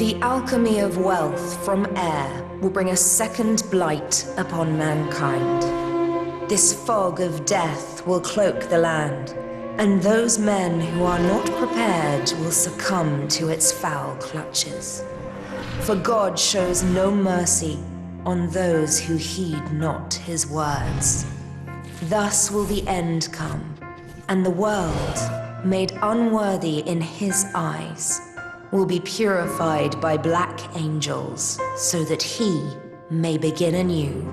The alchemy of wealth from air will bring a second blight upon mankind. This fog of death will cloak the land, and those men who are not prepared will succumb to its foul clutches. For God shows no mercy on those who heed not his words. Thus will the end come, and the world, made unworthy in his eyes, will be purified by black angels, so that he may begin anew.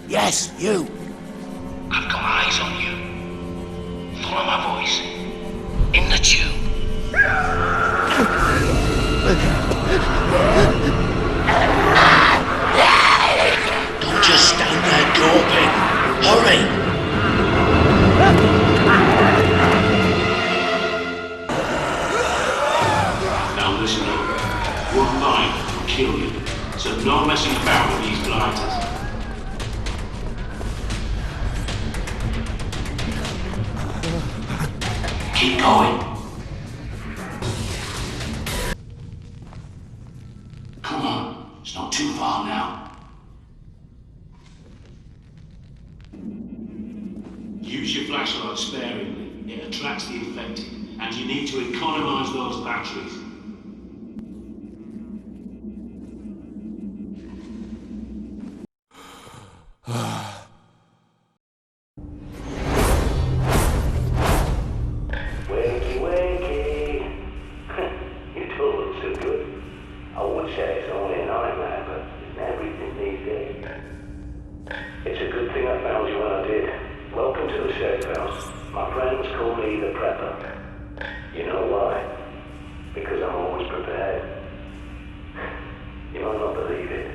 Yes, you. I've got eyes on you. Follow my voice. In the tube. Don't just stand there gawping. Hurry! Now listen up. One line will kill you. So no messing about with these blighters. Keep going. Come on, it's not too far now. Use your flashlight sparingly. It attracts the infected, and you need to economize those batteries. It's a good thing I found you when I did. Welcome to the safe house. My friends call me the Prepper. You know why? Because I'm always prepared. You might not believe it,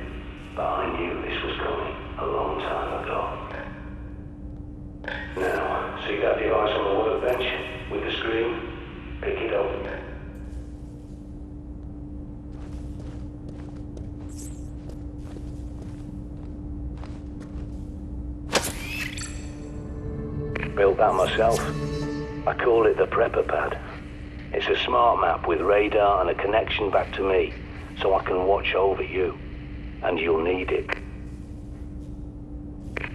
but I knew this was coming a long time ago. Now, see that device on the workbench with the screen? Pick it up. Built that myself. I call it the Prepper Pad. It's a smart map with radar and a connection back to me, so I can watch over you. And you'll need it.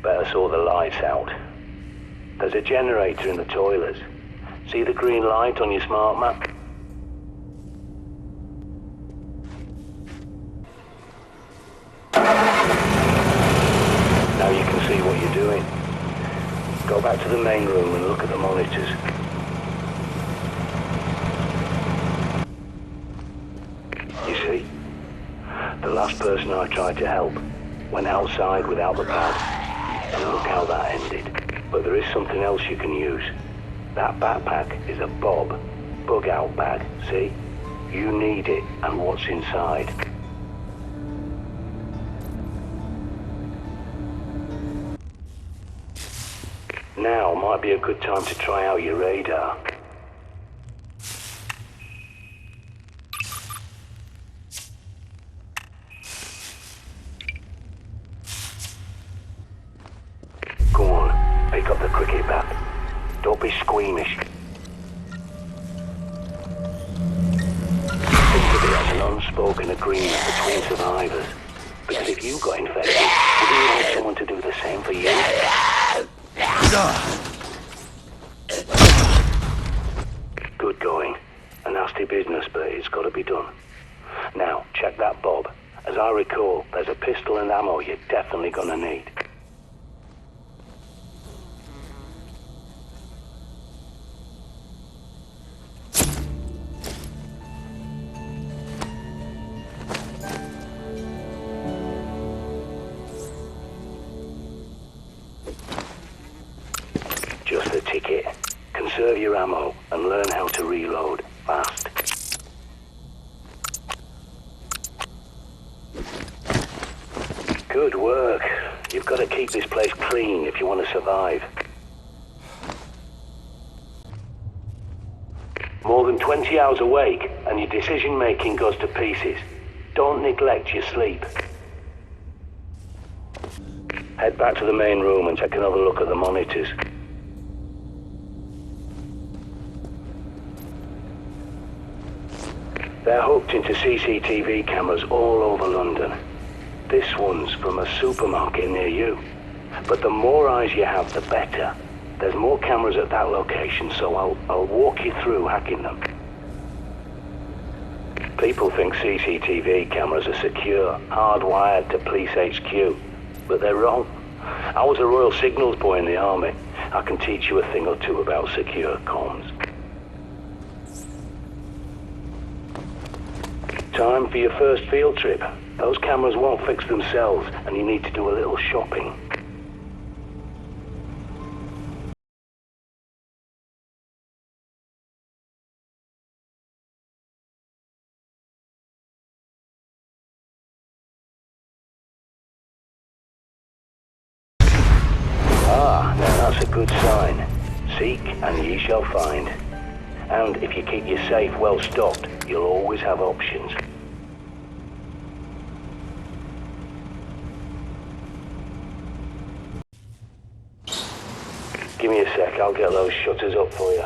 Better sort the lights out. There's a generator in the toilets. See the green light on your smart map? Now you can see what you're doing. Go back to the main room and look at the monitors. You see? The last person I tried to help went outside without the pad. And look how that ended. But there is something else you can use. That backpack is a bug out bag, see? You need it and what's inside. Now might be a good time to try out your radar. Go on, pick up the cricket bat. Don't be squeamish. Think of it as an unspoken agreement between survivors. Because if you got infected, would you want someone to do the same for you? Good going. A nasty business, but it's got to be done. Now, check that bob. As I recall, there's a pistol and ammo you're definitely gonna need. Just the ticket. Conserve your ammo and learn how to reload fast. Good work. You've got to keep this place clean if you want to survive. More than 20 hours awake and your decision-making goes to pieces. Don't neglect your sleep. Head back to the main room and take another look at the monitors. They're hooked into CCTV cameras all over London. This one's from a supermarket near you. But the more eyes you have, the better. There's more cameras at that location, so I'll walk you through hacking them. People think CCTV cameras are secure, hardwired to police HQ, but they're wrong. I was a Royal Signals boy in the army. I can teach you a thing or two about secure comms. Time for your first field trip. Those cameras won't fix themselves, and you need to do a little shopping. Ah, now that's a good sign. Seek and ye shall find. And if you keep your safe well stocked, you'll always have options. Give me a sec, I'll get those shutters up for you.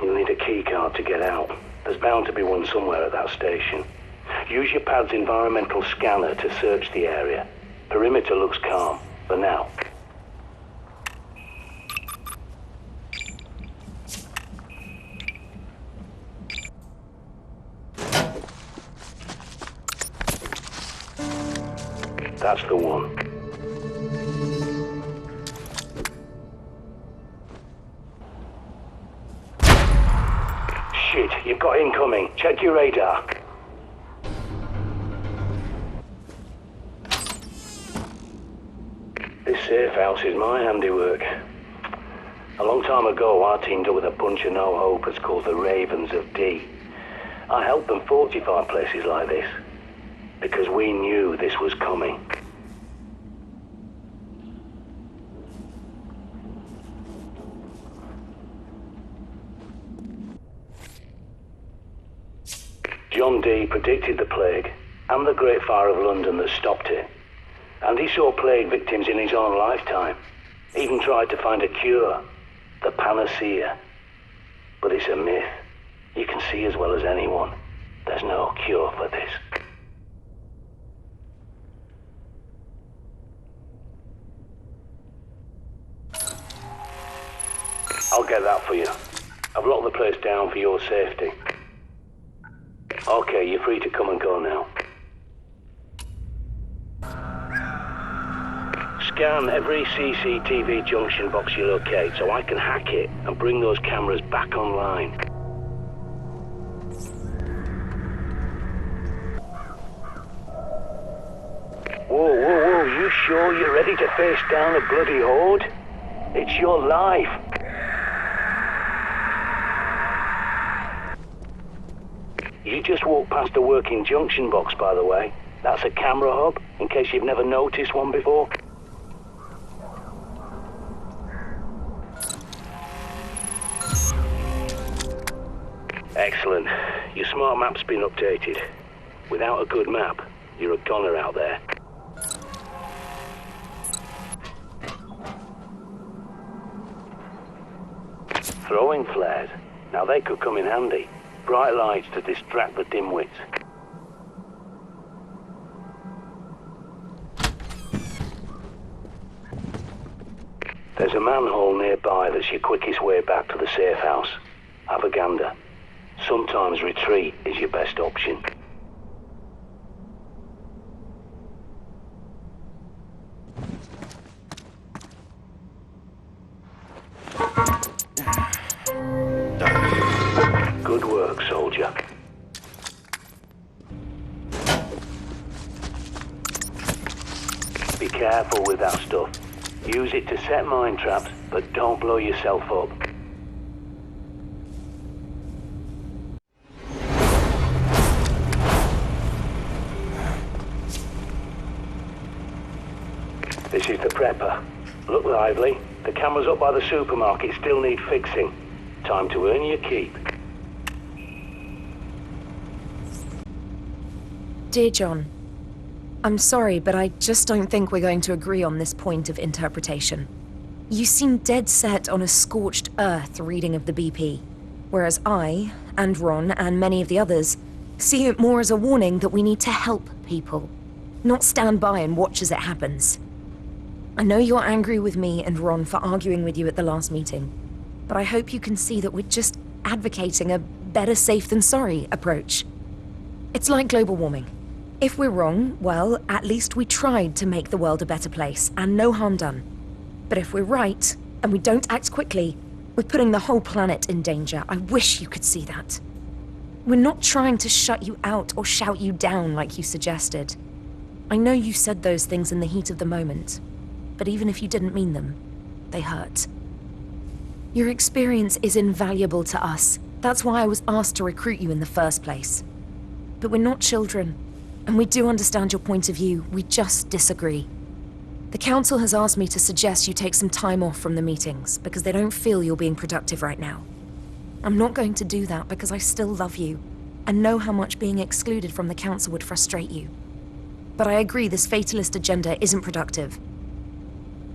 You'll need a key card to get out. There's bound to be one somewhere at that station. Use your pad's environmental scanner to search the area. Perimeter looks calm, for now. That's the one. Shit, you've got incoming. Check your radar. This safe house is my handiwork. A long time ago, I teamed up with a bunch of no-hopers called the Ravens of D. I helped them fortify places like this, because we knew this was coming. John Dee predicted the plague and the Great Fire of London that stopped it. And he saw plague victims in his own lifetime. Even tried to find a cure, the panacea. But it's a myth. You can see as well as anyone, there's no cure for this. I'll get that for you. I've locked the place down for your safety. Okay, you're free to come and go now. Scan every CCTV junction box you locate so I can hack it and bring those cameras back online. Whoa, you sure you're ready to face down a bloody horde? It's your life. You just walked past a working junction box, by the way. That's a camera hub, in case you've never noticed one before. Excellent. Your smart map's been updated. Without a good map, you're a goner out there. Throwing flares. Now they could come in handy. Bright lights to distract the dimwits. There's a manhole nearby that's your quickest way back to the safe house. Have a gander. Sometimes retreat is your best option. Good work, soldier. Be careful with that stuff. Use it to set mine traps, but don't blow yourself up. This is the prepper. Look lively. The cameras up by the supermarket still need fixing. Time to earn your keep. Dear John, I'm sorry, but I just don't think we're going to agree on this point of interpretation. You seem dead set on a scorched earth reading of the BP, whereas I, and Ron, and many of the others, see it more as a warning that we need to help people, not stand by and watch as it happens. I know you're angry with me and Ron for arguing with you at the last meeting, but I hope you can see that we're just advocating a better safe than sorry approach. It's like global warming. If we're wrong, well, at least we tried to make the world a better place, and no harm done. But if we're right, and we don't act quickly, we're putting the whole planet in danger. I wish you could see that. We're not trying to shut you out or shout you down like you suggested. I know you said those things in the heat of the moment, but even if you didn't mean them, they hurt. Your experience is invaluable to us. That's why I was asked to recruit you in the first place. But we're not children, and we do understand your point of view. We just disagree. The Council has asked me to suggest you take some time off from the meetings, because they don't feel you're being productive right now. I'm not going to do that because I still love you, and know how much being excluded from the Council would frustrate you. But I agree this fatalist agenda isn't productive.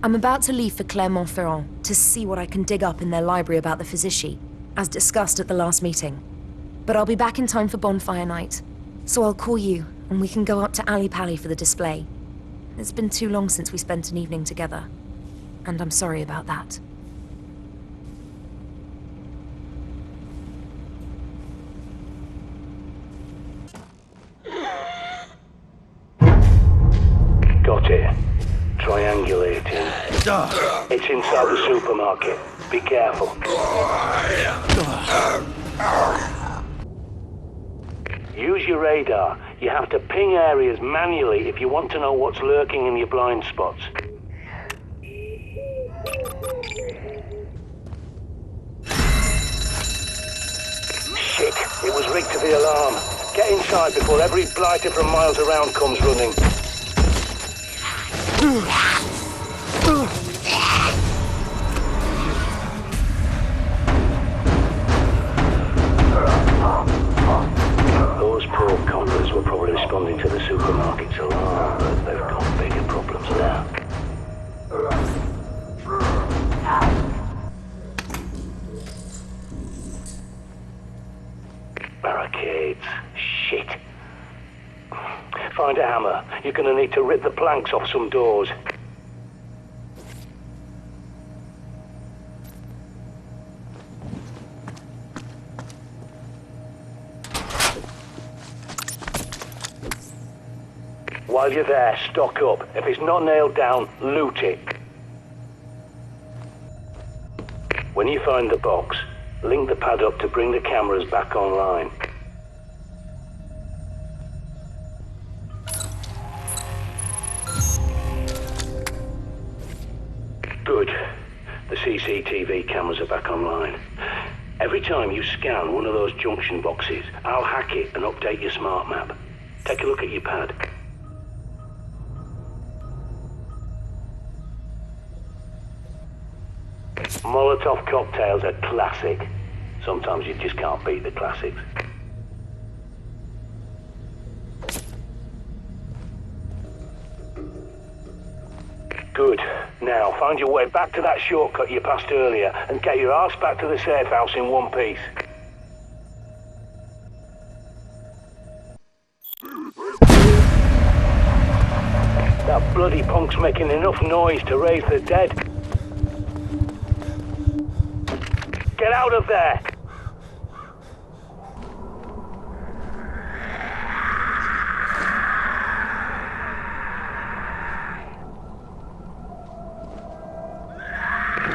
I'm about to leave for Clermont-Ferrand to see what I can dig up in their library about the Physicians, as discussed at the last meeting. But I'll be back in time for bonfire night, so I'll call you, and we can go up to Ali Pali for the display. It's been too long since we spent an evening together, and I'm sorry about that. Got it. Triangulating. It's inside the supermarket. Be careful. Use your radar. You have to ping areas manually if you want to know what's lurking in your blind spots. Shit, it was rigged to the alarm. Get inside before every blighter from miles around comes running. Those poor coppers were probably responding to the supermarket's alarm, but they've got bigger problems now. Barricades. Shit. Find a hammer. You're gonna need to rip the planks off some doors. While you're there, stock up. If it's not nailed down, loot it. When you find the box, link the pad up to bring the cameras back online. Good. The CCTV cameras are back online. Every time you scan one of those junction boxes, I'll hack it and update your smart map. Take a look at your pad. Molotov cocktails are classic. Sometimes you just can't beat the classics. Good. Now, find your way back to that shortcut you passed earlier and get your arse back to the safe house in one piece. That bloody punk's making enough noise to raise the dead. Get out of there!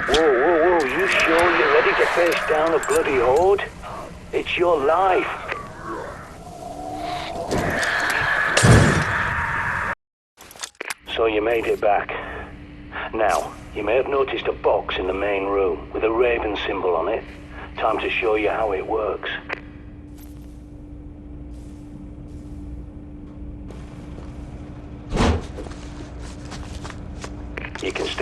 Whoa, you sure you're ready to face down a bloody horde? It's your life. So you made it back. Now, you may have noticed a box in the main room with a raven symbol on it. Time to show you how it works.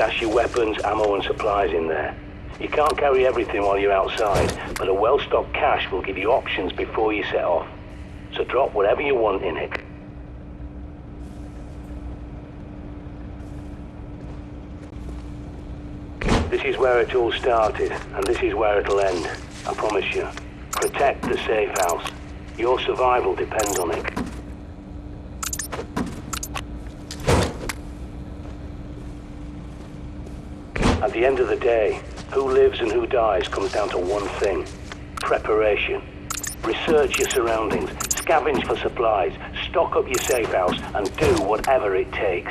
Stash your weapons, ammo and supplies in there. You can't carry everything while you're outside, but a well-stocked cache will give you options before you set off. So drop whatever you want in it. This is where it all started, and this is where it'll end. I promise you. Protect the safe house. Your survival depends on it. At the end of the day, who lives and who dies comes down to one thing. Preparation. Research your surroundings, scavenge for supplies, stock up your safe house, and do whatever it takes.